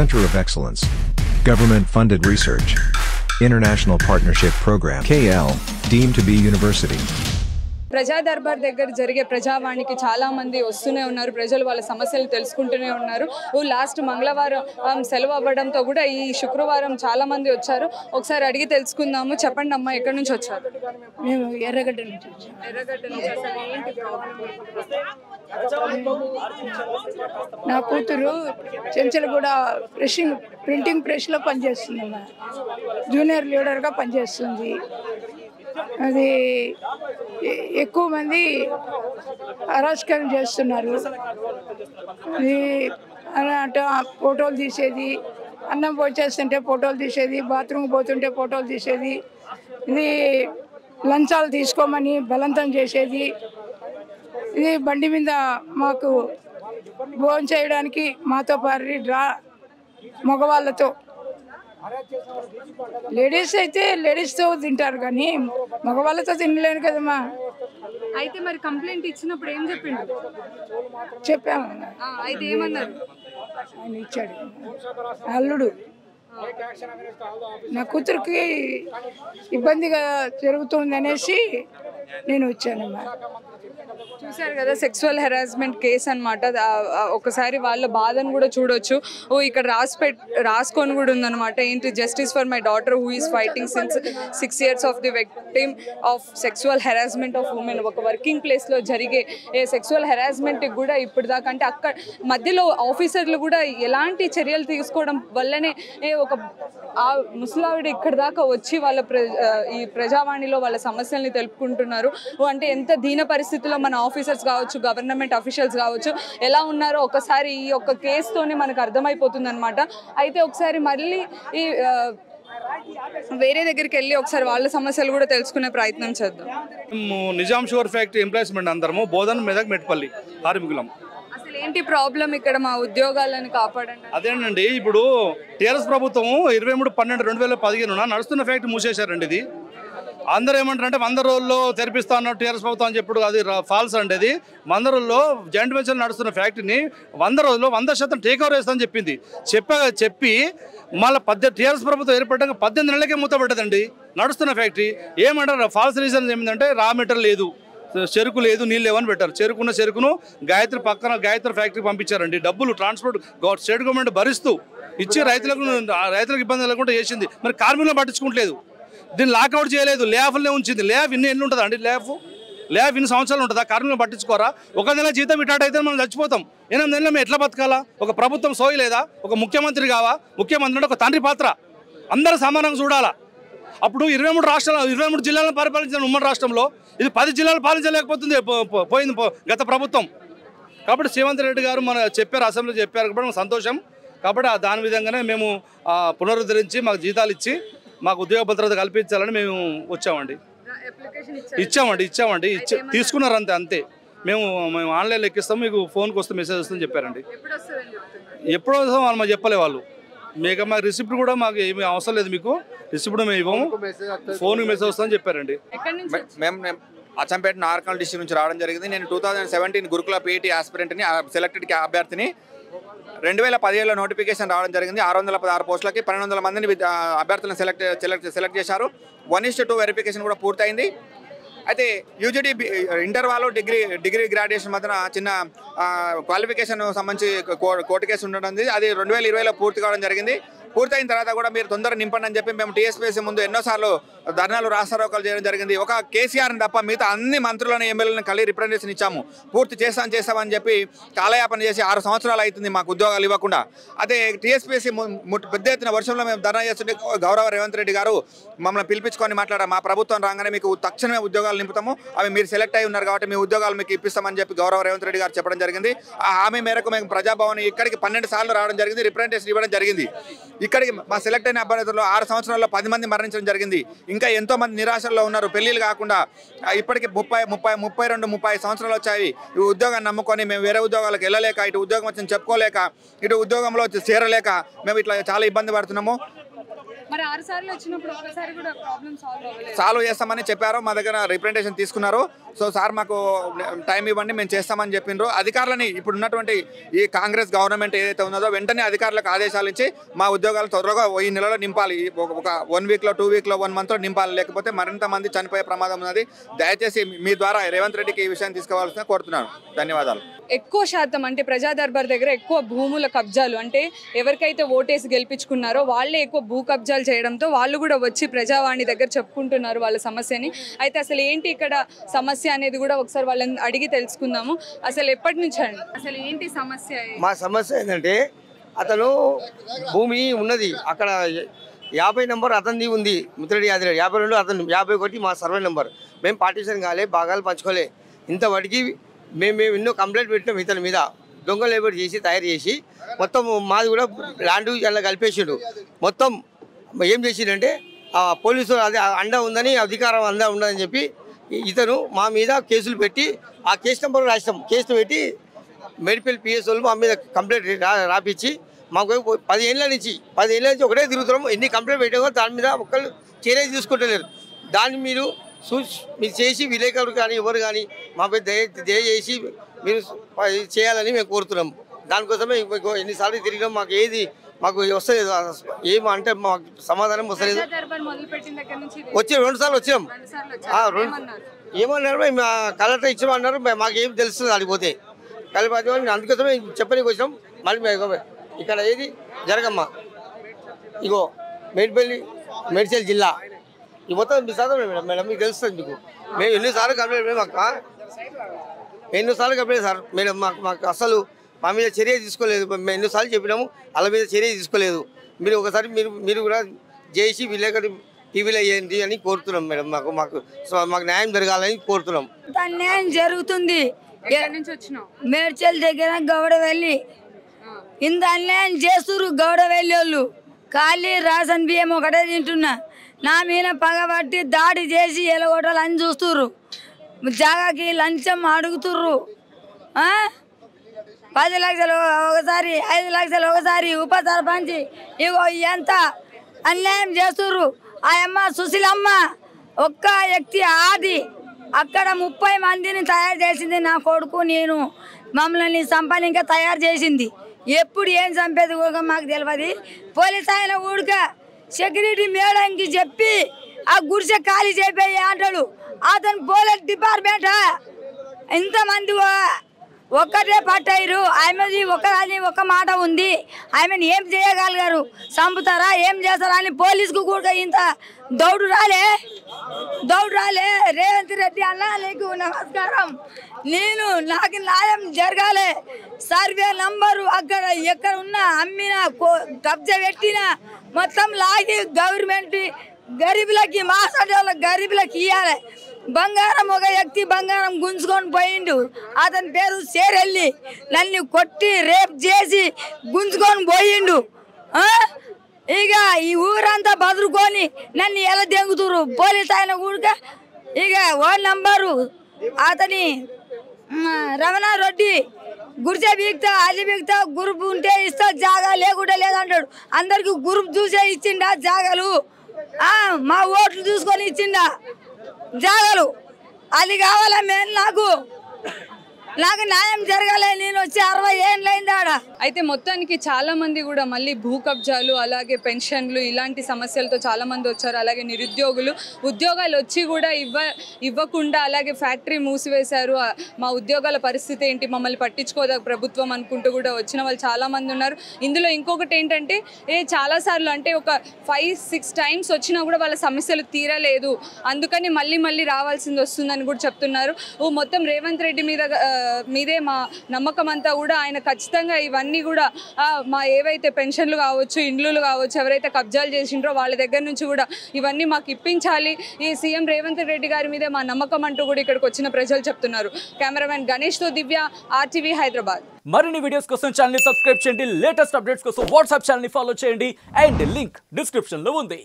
Center of Excellence. Government-funded research. International Partnership Program KL, deemed to be university. ప్రజా దర్బార్ దగ్గర జరిగే ప్రజావాణికి చాలా మంది వస్తూనే ఉన్నారు. ప్రజలు వాళ్ళ సమస్యలు తెలుసుకుంటూనే ఉన్నారు. లాస్ట్ మంగళవారం సెలవు అవ్వడంతో కూడా ఈ శుక్రవారం చాలా మంది వచ్చారు. ఒకసారి అడిగి తెలుసుకుందాము. చెప్పండి అమ్మా, ఎక్కడి నుంచి వచ్చారు? మేము ఎర్రగడ్డ నుంచి వచ్చాము. ఎర్రగడ్డ నుంచి. అసలు ఏంటి ప్రాబ్లం? నా కూతురు చెంచలగూడ ప్రింటింగ్ ప్రెస్లో పనిచేస్తుందమ్మా. జూనియర్ లీడర్గా పనిచేస్తుంది. అది ఎక్కువ మంది అరాచకం చేస్తున్నారు. అది అంటే ఫోటోలు తీసేది, అన్నం పోసేస్తుంటే ఫోటోలు తీసేది, బాత్రూమ్ పోతుంటే ఫోటోలు తీసేది, ఇది లంచాలు తీసుకోమని బలవంతం చేసేది. ఇది బండి మీద మాకు భోజనం చేయడానికి మాతో పాటు మగవాళ్ళతో, లేడీస్ అయితే లేడీస్తో తింటారు కానీ మగవాళ్ళతో తినలేను కదమ్మా. అయితే మరి కంప్లైంట్ ఇచ్చినప్పుడు ఏం చెప్పిండు? చెప్పాము. అయితే ఏమన్నారు? ఆయన ఇచ్చాడు అల్లుడు. నా కూతురికి ఇబ్బందిగా జరుగుతుంది అనేసి నేను వచ్చానమ్మా. చూశారు కదా, సెక్సువల్ హెరాస్మెంట్ కేసు అనమాట. ఒకసారి వాళ్ళ బాధను కూడా చూడొచ్చు. ఇక్కడ రాసుకొని కూడా ఉందన్నమాట. ఏంటి, justice for my daughter who is fighting since 6 years of the victim of sexual harassment of women. ఒక వర్కింగ్ ప్లేస్లో జరిగే సెక్సువల్ హెరాస్మెంట్కి కూడా ఇప్పుడు దాకా, అంటే అక్కడ మధ్యలో ఆఫీసర్లు కూడా ఎలాంటి చర్యలు తీసుకోవడం వల్లనే ఒక ముసలావిడ ఇక్కడ దాకా వచ్చి వాళ్ళ ఈ ప్రజావాణిలో వాళ్ళ సమస్యల్ని తెలుపుకుంటున్నారు. అంటే ఎంత దీన పరిస్థితుల్లో మన ఆఫీసర్స్ కావచ్చు, గవర్నమెంట్ అఫీషియల్స్ కావచ్చు ఎలా ఉన్నారో ఒకసారి ఈ యొక్క కేసుతోనే మనకు అర్థమైపోతుంది అనమాట. అయితే ఒకసారి మళ్ళీ ఈ వేరే దగ్గరికి వెళ్ళి ఒకసారి వాళ్ళ సమస్యలు కూడా తెలుసుకునే ప్రయత్నం చేద్దాం. నిజాం షుగర్ ఫ్యాక్టరీ ఎంప్లాయ్మెంట్ అందరము బోధన మెదక్ మెట్పల్లి కార్మికులం. అసలు ఏంటి ప్రాబ్లం ఇక్కడ? మా ఉద్యోగాలను కాపాడండి. అదేనండి, ఇప్పుడు టీఆర్ఎస్ ప్రభుత్వం 23/12/2015 నడుస్తున్న ఫ్యాక్టరీ మూసేశారండి. ఇది అందరూ ఏమంటారంటే 100 రోజుల్లో తెరిపిస్తా అన్న టీఆర్ఎస్ ప్రభుత్వం అని చెప్పాడు. అది ఫాల్స్ అండి. అది 100 రోజుల్లో జాయింట్ వెంచర్ నడుస్తున్న ఫ్యాక్టరీని 100 రోజుల్లో 100% టేక్ ఓవర్ చేస్తా అని చెప్పి మళ్ళీ టీఆర్ఎస్ ప్రభుత్వం ఏర్పడ్డాక 18 నెలలకే మూతపడ్డదండి నడుస్తున్న ఫ్యాక్టరీ. ఏమంటారు? ఫాల్స్ రీజన్ ఏమిటంటే రా మెటీరియల్ లేదు, చెరుకు లేదు, నీళ్ళు లేవని పెట్టారు. చెరుకును గాయత్రి ఫ్యాక్టరీకి పంపించారండి. డబ్బులు ట్రాన్స్పోర్ట్ స్టేట్ గవర్నమెంట్ భరిస్తూ ఇచ్చి రైతులకు ఇబ్బంది లేకుండా చేసింది. మరి కార్మికులను పట్టించుకోవట్లేదు. దీన్ని లాకౌట్ చేయలేదు, లేఆఫ్లనే ఉంచింది. లేఆఫ్ ఎన్ని ఉంటుందా అండి? లేఆఫ్ ఇన్ని సంవత్సరాలు ఉంటుందా? కార్మికులను పట్టించుకోరా? ఒక నెల జీతం ఇటాట్ అయితే మనం చచ్చిపోతాం. 8 నెలలు మేము ఎట్లా బతకాలా? ఒక ప్రభుత్వం సోయి లేదా? ఒక ముఖ్యమంత్రి కావా? ముఖ్యమంత్రి అంటే ఒక తండ్రి పాత్ర, అందరూ సమానంగా చూడాలా. అప్పుడు 23 జిల్లాలను పరిపాలించిన ఉమ్మడి రాష్ట్రంలో ఇది 10 జిల్లాలు పాలించలేకపోతుంది పోయింది గత ప్రభుత్వం. కాబట్టి రేవంత్ రెడ్డి గారు మన చెప్పారు, అసెంబ్లీలో చెప్పారు కాబట్టి మనకు సంతోషం. కాబట్టి దాని విధంగానే మేము పునరుద్ధరించి మాకు జీతాలు ఇచ్చి మాకు ఉద్యోగ భద్రత కల్పించాలని మేము వచ్చామండి. ఇచ్చామండి. తీసుకున్నారు అంతే. మేము ఆన్లైన్లో ఎక్కిస్తాం, మీకు ఫోన్కి వస్తే మెసేజ్ వస్తుందని చెప్పారండి. ఎప్పుడో వస్తాం వాళ్ళు మాకు చెప్పలే వాళ్ళు. మాకు రిసిప్ట్ కూడా మాకు ఏమీ అవసరం లేదు, మీకు రిసిప్ట్ మేము ఇవ్వము, ఫోన్కి మెసేజ్ వస్తుందని చెప్పారండి. మేము అచ్చంపేట నార్కల్ డిస్ట్రిక్ట్ నుంచి రావడం జరిగింది. నేను 2017 గురుకుల పీఈటీ ఆస్పిరెంట్ని, సెలెక్టెడ్ అభ్యర్థిని. 2017లో నోటిఫికేషన్ రావడం జరిగింది. 616 పోస్టులకి 1200 మందిని అభ్యర్థులను సెలెక్ట్ చేశారు. 1:2 వెరిఫికేషన్ కూడా పూర్తయింది. అయితే యూజీడీ ఇంటర్ వాళ్ళు డిగ్రీ గ్రాడ్యుయేషన్ మధ్యన చిన్న క్వాలిఫికేషన్ సంబంధించి కోర్టు కేసు ఉండడం, అది 2020లో పూర్తి కావడం జరిగింది. పూర్తయిన తర్వాత కూడా మీరు తొందరగా నింపండి అని చెప్పి మేము టీఎస్పీఎస్సీ ముందు ఎన్నోసార్లు ధర్నాలు రాస్తారోకాలు చేయడం జరిగింది. ఒక కేసీఆర్ని తప్ప మిగతా అన్ని మంత్రులను ఎమ్మెల్యేలను కలిగి రిప్రజెంటేషన్ ఇచ్చాము. పూర్తి చేస్తామని చెప్పి కాలయాపన చేసి 6 సంవత్సరాలు అవుతుంది మాకు ఉద్యోగాలు ఇవ్వకుండా. అదే టీఎస్పీఎస్సీ పెద్ద ఎత్తున వర్షంలో మేము ధర్నా చేస్తుంటే గౌరవ రేవంత్ రెడ్డి గారు మమ్మల్ని పిలిపించుకొని మాట్లాడారు. మా ప్రభుత్వం రాగానే మీకు తక్షణమే ఉద్యోగాలు నింపుతాము, అవి మీరు సెలెక్ట్ అయి ఉన్నారు కాబట్టి మీ ఉద్యోగాలు మీకు ఇప్పిస్తామని చెప్పి గౌరవ రేవంత్ రెడ్డి గారు చెప్పడం జరిగింది. ఆ హామీ మేరకు మేము ప్రజాభవన్ ఇక్కడికి 12 సార్లు రావడం జరిగింది, రిప్రజెంటేషన్ ఇవ్వడం జరిగింది. ఇక్కడికి మా సెలెక్ట్ అయిన అభ్యర్థుల్లో 6 సంవత్సరాల్లో 10 మంది మరణించడం జరిగింది. ఇంకా ఎంతో మంది నిరాశల్లో ఉన్నారు. పెళ్లిళ్ళు కాకుండా ఇప్పటికి 32-35 సంవత్సరాలు వచ్చాయి. ఈ ఉద్యోగాన్ని నమ్ముకొని మేము వేరే ఉద్యోగాలకు వెళ్ళలేక, ఇటు ఉద్యోగం వచ్చింది చెప్పుకోలేక, ఇటు ఉద్యోగంలో చేరలేక మేము ఇట్లా చాలా ఇబ్బంది పడుతున్నాము. మరి 6 సార్లు వచ్చినప్పుడు ఒకసారి కూడా ప్రాబ్లం సాల్వ్ చేస్తామని చెప్పారు. మా దగ్గర రిప్రజెంటేషన్ తీసుకున్నారు. సో సార్ మాకు టైం ఇవ్వండి, మేము చేస్తామని చెప్పిండ్రు. అధికారులని ఇప్పుడు ఉన్నటువంటి ఈ కాంగ్రెస్ గవర్నమెంట్ ఏదైతే ఉన్నదో వెంటనే అధికారులకు ఆదేశాలు ఇచ్చి మా ఉద్యోగాలు త్వరగా ఈ నెలలో నింపాలి. ఒక 1 వీక్లో 2 వీక్లో 1 మంత్లో నింపాలి, లేకపోతే మరింత మంది చనిపోయే ప్రమాదం ఉన్నది. దయచేసి మీ ద్వారా రేవంత్ రెడ్డికి ఈ విషయాన్ని తీసుకోవాల్సిన కోరుతున్నాను. ధన్యవాదాలు. ఎక్కువ శాతం అంటే ప్రజా దర్బార్ దగ్గర ఎక్కువ భూముల కబ్జాలు, అంటే ఎవరికైతే ఓటేసి గెలిపించుకున్నారో వాళ్ళే ఎక్కువ భూ కబ్జాలు చేయడంతో వాళ్ళు కూడా వచ్చి ప్రజావాణి దగ్గర చెప్పుకుంటున్నారు వాళ్ళ సమస్యని. అయితే అసలు ఏంటి ఇక్కడ సమస్య అనేది కూడా ఒకసారి వాళ్ళని అడిగి తెలుసుకుందాము. అసలు ఎప్పటి నుంచి అండి, అసలు ఏంటి సమస్య? మా సమస్య ఏంటంటే అతను భూమి ఉన్నది అక్కడ 50 నెంబర్ అతనిది ఉంది, ముత్తిరెడ్డి యాదిరెడ్డి 52 అతను 51 మా సర్వే నెంబర్. మేము పార్టీషన్ కాలే, భాగాలు పంచుకోలే. ఇంతవరకు మేము ఎన్నో కంప్లైంట్ పెట్టినాం ఇతని మీద. దొంగ లేబర్ చేసి తయారు చేసి మొత్తం మాది కూడా ల్యాండ్ ఇలా కలిపేసిండు. మొత్తం ఏం చేసిండంటే పోలీసులు అదే అండ ఉందని, అధికారం అండ ఉందని చెప్పి ఇతను మా మీద కేసులు పెట్టి ఆ కేసు నెంబర్ రాసినాం. కేసులు పెట్టి మెడికల్ పిఎస్ఓలు మా మీద కంప్లైంట్ రాపించి మాకు 10 ఏళ్ళ నుంచి ఒకటే తిరుగుతున్నాం. ఎన్ని కంప్లైంట్ పెట్టామో దాని మీద ఒకళ్ళు చర్య తీసుకుంటలేరు. దాన్ని మీరు చేసి విలేకరులు కానీ ఎవరు కానీ మాపై దయచేసి మీరు చేయాలని మేము కోరుతున్నాం. దానికోసమే ఎన్నిసార్లు తిరిగినాం, మాకు వస్తలేదు. ఏమంటే మాకు సమాధానం వస్తలేదు. వచ్చి 2 సార్లు వచ్చినాం. ఏమన్నారు, మేము కలెక్టర్ ఇచ్చామన్నారు. మాకేం తెలుస్తుంది అడిగిపోతే కలిపి. అందుకోసమే చెప్పడానికి వచ్చినాం. మళ్ళీ ఇక్కడ ఏది జరగమ్మా, ఇగో మేడ్చల్ జిల్లా ఈ మొత్తం మీ చదవండి మేడం, మీకు తెలుస్తుంది. మీకు మేము ఎన్నిసార్లు కంప్లైంట్ ఎన్నోసార్లు కంప్లైంట్ సార్ మేడం. మాకు అసలు మా మీద చర్య తీసుకోలేదు. మేము ఎన్నోసార్లు చెప్పినాము, వాళ్ళ మీద చర్య తీసుకోలేదు. మీరు ఒకసారి మీరు కూడా చేసి విలేకరు టీవీలో వేయండి అని కోరుతున్నాం మేడం. మాకు న్యాయం జరగాలని కోరుతున్నాం. న్యాయం జరుగుతుంది. మేడ్చల్ దగ్గర గౌడవెల్లి ఇంత అన్యాయం చేస్తున్నారు. గౌడవెల్లి వాళ్ళు ఖాళీ రేషన్ బియ్యం ఒకటే తింటున్నా. నా మీద పగబట్టి దాడి చేసి ఎలగొట్టాలి అని చూస్తుర్రు. జాగాకి లంచం అడుగుతుర్రు. 10 లక్షలు ఒకసారి, 5 లక్షలు ఒకసారి. ఉప సర్పంచ్ ఇగో ఎంత అన్యాయం చేస్తుర్రు. ఆ అమ్మ సుశీలమ్మ ఒక్క వ్యక్తి ఆది అక్కడ 30 మందిని తయారు చేసింది. నా కొడుకు నేను మమ్మల్ని సంపని ఇంకా తయారు చేసింది. ఎప్పుడు ఏం చంపేది కూడా మాకు తెలియదు. పోలీస్ ఆయన ఊడక సెక్యూరిటీ మేడంకి చెప్పి ఆ గుడిసె ఖాళీ చేయి అంటాడు. అతను పోలీస్ డిపార్ట్మెంట్ ఇంతమంది ఒక్కటే పట్టయ్యారు. ఆమెది ఒక మాట ఉంది. ఆమెను ఏం చేయగలిగారు? చంపుతారా, ఏం చేస్తారా అని పోలీసుకు కూడా ఇంత దౌడు రాలే. రేవంత్ రెడ్డి అన్న నీకు నమస్కారం. నాకు న్యాయం జరగాలి. సర్వే నంబరు అక్కడ ఎక్కడ ఉన్నా అమ్మిన కబ్జా పెట్టిన మొత్తం లాగి గవర్నమెంట్ గరీబులకి, మాసాల గరీబులకి ఇవ్వాలి. బంగారం ఒక వ్యక్తి బంగారం గుంజుకొని పోయిండు. అతని పేరు సేరెల్లి. నన్ను కొట్టి రేప్ చేసి గుంజుకొని పోయిండు. ఇక ఈ ఊరంతా బదులుకొని నన్ను ఎలా దెంగుతురు పోలీస్ ఆయన కూడా. ఇక 1 నంబరు అతని రమణారెడ్డి గుడిసె బీక్తా, అల్లి బీక్తా, గ్రూప్ ఉంటే ఇస్తా, జాగా లేకుండా లేదంటాడు. అందరికి గ్రూప్ చూసే ఇచ్చిండా జాగాలు. మా ఓట్లు చూసుకొని ఇచ్చిండా జాగాలు. అది కావాలా మేము నాకు న్యాయం జరగాలి. నేను వచ్చి 60 ఏళ్ళు అయింది ఆడ. అయితే మొత్తానికి చాలా మంది కూడా మళ్ళీ భూ కబ్జాలు, అలాగే పెన్షన్లు ఇలాంటి సమస్యలతో చాలా మంది వచ్చారు. అలాగే నిరుద్యోగులు ఉద్యోగాలు వచ్చి కూడా ఇవ్వకుండా అలాగే ఫ్యాక్టరీ మూసివేశారు. మా ఉద్యోగాల పరిస్థితి ఏంటి, మమ్మల్ని పట్టించుకోదా ప్రభుత్వం అనుకుంటూ కూడా వచ్చిన వాళ్ళు చాలా మంది ఉన్నారు. ఇందులో ఇంకొకటి ఏంటంటే చాలాసార్లు అంటే ఒక 5-6 టైమ్స్ వచ్చినా కూడా వాళ్ళ సమస్యలు తీరలేదు. అందుకని మళ్ళీ రావాల్సింది వస్తుందని కూడా చెప్తున్నారు. మొత్తం రేవంత్ రెడ్డి మీదే మా నమ్మకం అంతా కూడా. ఆయన ఖచ్చితంగా ఇవన్నీ కూడా మా ఏవైతే పెన్షన్లు కావచ్చు, ఇండ్లు కావచ్చు, ఎవరైతే కబ్జాలు చేసిండ్రో వాళ్ళ దగ్గర నుంచి కూడా ఇవన్నీ మాకు ఇప్పించాలి. ఈ సీఎం రేవంత్ రెడ్డి గారి మీదే మా నమ్మకం అంటూ కూడా ఇక్కడికి వచ్చిన ప్రజలు చెప్తున్నారు. కెమెరామెన్ గణేష్ తో దివ్య, RTV హైదరాబాద్. మరిన్ని వీడియోస్ కోసం ఛానల్ ని సబ్స్క్రైబ్ చేయండి. లేటెస్ట్ అప్డేట్స్ కోసం వాట్సాప్ ఛానల్ ని ఫాలో చేయండి. అండ్ లింక్ డిస్క్రిప్షన్ లో ఉంది.